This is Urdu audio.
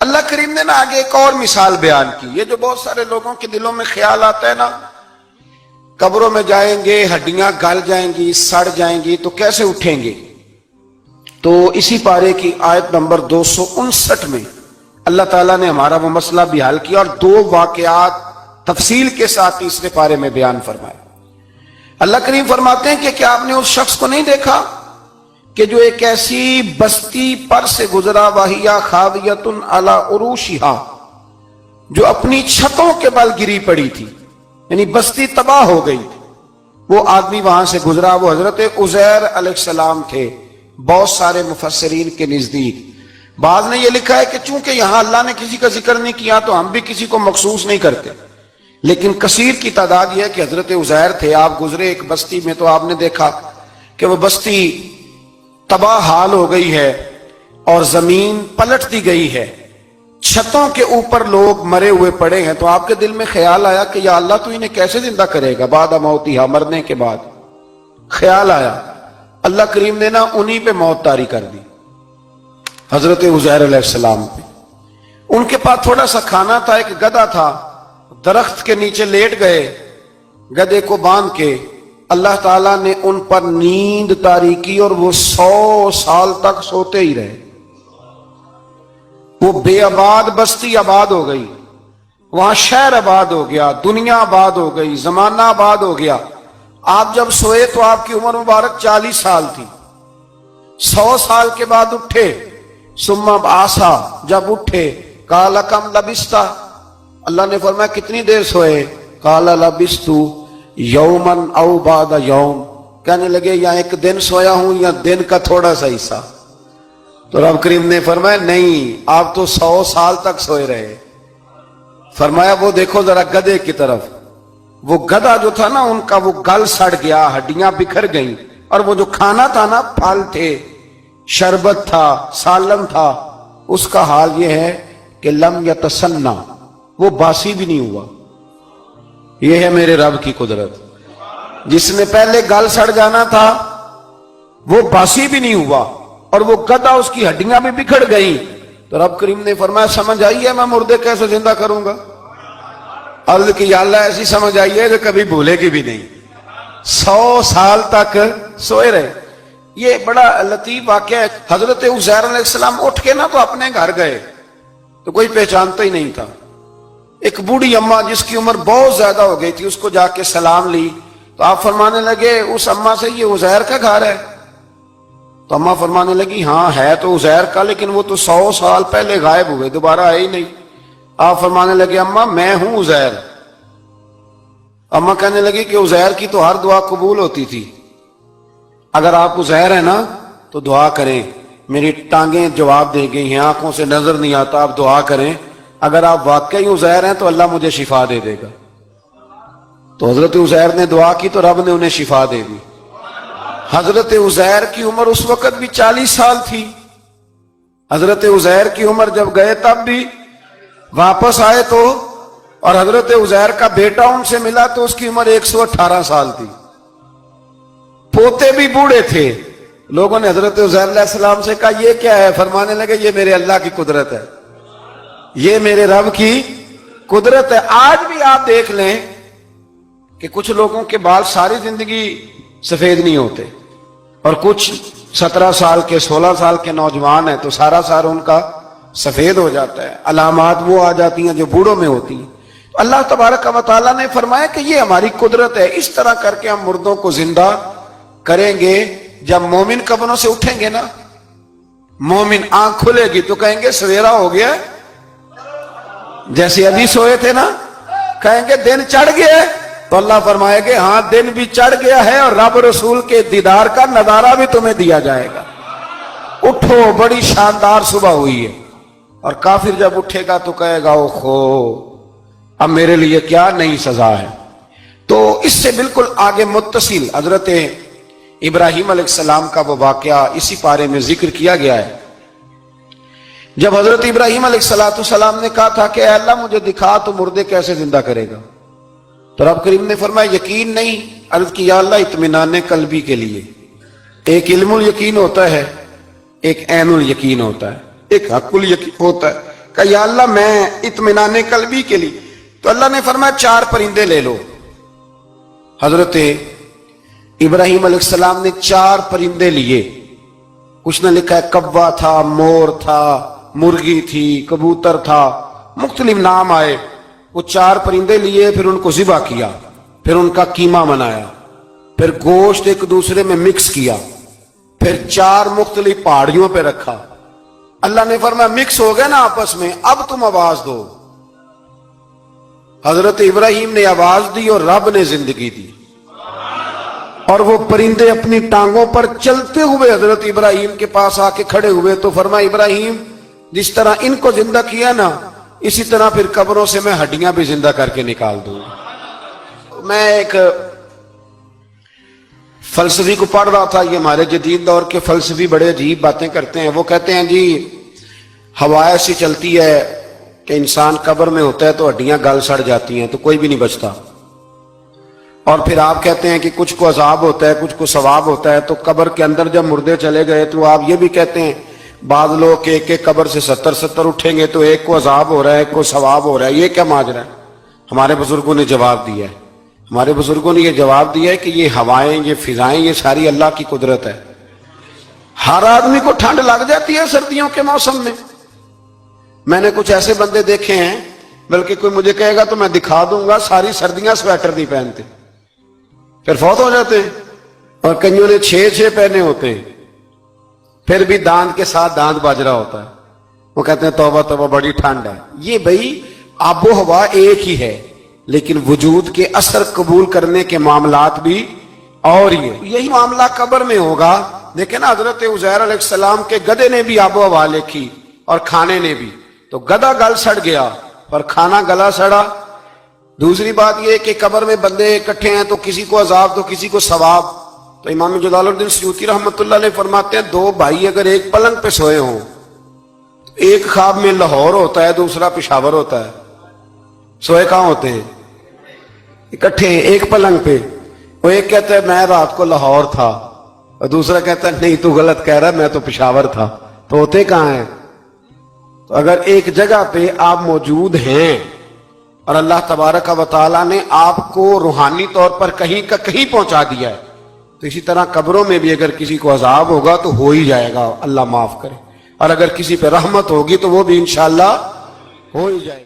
اللہ کریم نے نا آگے ایک اور مثال بیان کی. یہ جو بہت سارے لوگوں کے دلوں میں خیال آتا ہے نا قبروں میں جائیں گے ہڈیاں گل جائیں گی سڑ جائیں گی تو کیسے اٹھیں گے. تو اسی پارے کی آیت نمبر 259 میں اللہ تعالیٰ نے ہمارا وہ مسئلہ بھی حل کیا اور 2 واقعات تفصیل کے ساتھ تیسرے پارے میں بیان فرمائے. اللہ کریم فرماتے ہیں کہ کیا آپ نے اس شخص کو نہیں دیکھا کہ جو ایک ایسی بستی پر سے گزرا وَهِيَ خَاوِيَةٌ عَلَىٰ عُرُوشِهَا جو اپنی چھتوں کے بل گری پڑی تھی، یعنی بستی تباہ ہو گئی تھی. وہ آدمی وہاں سے گزرا، وہ حضرت عزیر علیہ السلام تھے. بہت سارے مفسرین کے نزدیک بعض نے یہ لکھا ہے کہ چونکہ یہاں اللہ نے کسی کا ذکر نہیں کیا تو ہم بھی کسی کو مخصوص نہیں کرتے، لیکن کثیر کی تعداد یہ ہے کہ حضرت عزیر تھے. آپ گزرے ایک بستی میں تو آپ نے دیکھا کہ وہ بستی تباہ حال ہو گئی ہے اور زمین پلٹ دی گئی ہے، چھتوں کے اوپر لوگ مرے ہوئے پڑے ہیں. تو آپ کے دل میں خیال آیا کہ یا اللہ تو انہیں کیسے زندہ کرے گا بعد موتہا، مرنے کے بعد. خیال آیا، اللہ کریم نے نا انہی پہ موت طاری کر دی، حضرت عزیر علیہ السلام پہ. ان کے پاس تھوڑا سا کھانا تھا، ایک گدھا تھا، درخت کے نیچے لیٹ گئے گدھے کو باندھ کے. اللہ تعالیٰ نے ان پر نیند طاری کی اور وہ 100 سال تک سوتے ہی رہے. وہ بے آباد بستی آباد ہو گئی، وہاں شہر آباد ہو گیا، دنیا آباد ہو گئی، زمانہ آباد ہو گیا. آپ جب سوئے تو آپ کی عمر مبارک 40 سال تھی. 100 سال کے بعد اٹھے، ثم بعثا، جب اٹھے قال کم لبثت، اللہ نے فرمایا کتنی دیر سوئے؟ قال لبثت یوما او بعد یوم، کہنے لگے یا ایک دن سویا ہوں یا دن کا تھوڑا سا حصہ. تو رب کریم نے فرمایا نہیں، آپ تو 100 سال تک سوئے رہے. فرمایا وہ دیکھو ذرا گدھے کی طرف. وہ گدھا جو تھا نا ان کا وہ گل سڑ گیا، ہڈیاں بکھر گئیں، اور وہ جو کھانا تھا نا پھل تھے، شربت تھا، سالن تھا، اس کا حال یہ ہے کہ لم یتسنہ، وہ باسی بھی نہیں ہوا. یہ ہے میرے رب کی قدرت. جس میں پہلے گل سڑ جانا تھا وہ باسی بھی نہیں ہوا اور وہ گدھا اس کی ہڈیاں بھی بکھڑ گئیں. تو رب کریم نے فرمایا سمجھ آئی ہے میں مردے کیسے زندہ کروں گا؟ عرض کی یا اللہ ایسی سمجھ آئی ہے جو کبھی بھولے گی بھی نہیں. 100 سال تک سوئے رہے. یہ بڑا لطیف واقعہ ہے. حضرت عزیر علیہ السلام اٹھ کے نا تو اپنے گھر گئے تو کوئی پہچانتا ہی نہیں تھا. ایک بوڑھی اماں جس کی عمر بہت زیادہ ہو گئی تھی اس کو جا کے سلام لی تو آپ فرمانے لگے اس اماں سے یہ عزیر کا گھر ہے؟ تو اماں فرمانے لگی ہاں ہے تو عزیر کا، لیکن وہ تو 100 سال پہلے غائب ہوئے، دوبارہ آئے ہی نہیں. آپ فرمانے لگے اماں میں ہوں عزیر. اماں کہنے لگی کہ عزیر کی تو ہر دعا قبول ہوتی تھی، اگر آپ عزیر ہیں نا تو دعا کریں، میری ٹانگیں جواب دے گئی ہیں، آنکھوں سے نظر نہیں آتا، آپ دعا کریں، اگر آپ واقعی عزیر ہیں تو اللہ مجھے شفا دے دے گا. تو حضرت عزیر نے دعا کی تو رب نے انہیں شفا دے دی. حضرت عزیر کی عمر اس وقت بھی 40 سال تھی. حضرت عزیر کی عمر جب گئے تب بھی، واپس آئے تو، اور حضرت عزیر کا بیٹا ان سے ملا تو اس کی عمر 118 سال تھی. پوتے بھی بوڑھے تھے. لوگوں نے حضرت عزیر علیہ السلام سے کہا یہ کیا ہے؟ فرمانے لگے یہ میرے اللہ کی قدرت ہے، یہ میرے رب کی قدرت ہے. آج بھی آپ دیکھ لیں کہ کچھ لوگوں کے بال ساری زندگی سفید نہیں ہوتے اور کچھ 17 سال کے 16 سال کے نوجوان ہیں تو سارا سار ان کا سفید ہو جاتا ہے. علامات وہ آ جاتی ہیں جو بوڑھوں میں ہوتی ہیں. اللہ تبارک و تعالیٰ نے فرمایا کہ یہ ہماری قدرت ہے، اس طرح کر کے ہم مردوں کو زندہ کریں گے. جب مومن قبروں سے اٹھیں گے نا، مومن آنکھ کھلے گی تو کہیں گے سویرا ہو گیا، جیسے ابھی سوئے تھے نا، کہیں گے دن چڑھ گیا، تو اللہ فرمائے گے ہاں دن بھی چڑھ گیا ہے اور رب رسول کے دیدار کا نظارہ بھی تمہیں دیا جائے گا. اٹھو بڑی شاندار صبح ہوئی ہے. اور کافر جب اٹھے گا تو کہے گا اوہو اب میرے لیے کیا نئی سزا ہے. تو اس سے بالکل آگے متصل حضرت ابراہیم علیہ السلام کا وہ واقعہ اسی پارے میں ذکر کیا گیا ہے. جب حضرت ابراہیم علیہ السلام نے کہا تھا کہ اے اللہ مجھے دکھا تو مردے کیسے زندہ کرے گا، تو رب کریم نے فرمایا یقین نہیں. عرض کی یا اللہ اطمینان قلبی کے لیے ایک علم الیقین ہوتا ہے، ایک عین الیقین ہوتا ہے، ایک حق الیقین ہوتا ہے. کہ یا اللہ میں اطمینان قلبی کے لیے، تو اللہ نے فرمایا 4 پرندے لے لو۔ حضرت ابراہیم علیہ السلام نے 4 پرندے لیے، کچھ نے لکھا ہے کوا تھا، مور تھا، مرغی تھی، کبوتر تھا، مختلف نام آئے۔ وہ 4 پرندے لیے، پھر ان کو ذبح کیا، پھر ان کا قیمہ بنایا، پھر گوشت ایک دوسرے میں مکس کیا، پھر 4 مختلف پہاڑیوں پہ رکھا۔ اللہ نے فرمایا مکس ہو گئے نا آپس میں، اب تم آواز دو۔ حضرت ابراہیم نے آواز دی اور رب نے زندگی دی، اور وہ پرندے اپنی ٹانگوں پر چلتے ہوئے حضرت ابراہیم کے پاس آ کے کھڑے ہوئے۔ تو فرمایا ابراہیم جس طرح ان کو زندہ کیا نا، اسی طرح پھر قبروں سے میں ہڈیاں بھی زندہ کر کے نکال دوں۔ میں ایک فلسفی کو پڑھ رہا تھا، یہ ہمارے جدید دور کے فلسفی بڑے عجیب باتیں کرتے ہیں۔ وہ کہتے ہیں جی ہوا ایسی چلتی ہے کہ انسان قبر میں ہوتا ہے تو ہڈیاں گل سڑ جاتی ہیں تو کوئی بھی نہیں بچتا، اور پھر آپ کہتے ہیں کہ کچھ کو عذاب ہوتا ہے کچھ کو ثواب ہوتا ہے، تو قبر کے اندر جب مردے چلے گئے تو آپ یہ بھی کہتے ہیں بعض لوگ ایک ایک قبر سے 70 اٹھیں گے تو ایک کو عذاب ہو رہا ہے ایک کو ثواب ہو رہا ہے، یہ کیا ماجرا ہے؟ ہمارے بزرگوں نے جواب دیا ہے، ہمارے بزرگوں نے یہ جواب دیا ہے کہ یہ ہوائیں، یہ فضائیں، یہ ساری اللہ کی قدرت ہے۔ ہر آدمی کو ٹھنڈ لگ جاتی ہے سردیوں کے موسم میں۔ میں نے کچھ ایسے بندے دیکھے ہیں، بلکہ کوئی مجھے کہے گا تو میں دکھا دوں گا، ساری سردیاں سویٹر نہیں پہنتے، پھر فوت ہو جاتے ہیں، اور کئیوں نے 6 پہنے ہوتے ہیں، پھر بھی دانت کے ساتھ دانت بج رہا ہوتا ہے، وہ کہتے ہیں توبہ توبہ بڑی ٹھنڈ ہے۔ یہ بھائی آب و ہوا ایک ہی ہے، لیکن وجود کے اثر قبول کرنے کے معاملات بھی اور ہی ہیں۔ یہی معاملہ قبر میں ہوگا۔ دیکھیں نا حضرت عزیر علیہ السلام کے گدھے نے بھی آب و ہوا لکھی اور کھانے نے بھی، تو گدھا گل سڑ گیا پر کھانا گلا سڑا۔ دوسری بات یہ کہ قبر میں بندے اکٹھے ہیں تو کسی کو عذاب تو کسی کو ثواب۔ تو امام جلال الدین سیوطی رحمۃ اللہ علیہ فرماتے ہیں 2 بھائی اگر ایک پلنگ پہ سوئے ہوں، ایک خواب میں لاہور ہوتا ہے دوسرا پشاور ہوتا ہے، سوئے کہاں ہوتے ہیں؟ اکٹھے ایک پلنگ پہ۔ وہ ایک کہتا ہے میں رات کو لاہور تھا، اور دوسرا کہتا ہے نہیں تو غلط کہہ رہا ہے میں تو پشاور تھا، تو ہوتے کہاں ہیں؟ تو اگر ایک جگہ پہ آپ موجود ہیں اور اللہ تبارک و تعالیٰ نے آپ کو روحانی طور پر کہیں کا کہیں پہنچا دیا ہے، تو اسی طرح قبروں میں بھی اگر کسی کو عذاب ہوگا تو ہو ہی جائے گا، اللہ معاف کرے، اور اگر کسی پہ رحمت ہوگی تو وہ بھی انشاءاللہ ہو ہی جائے گا۔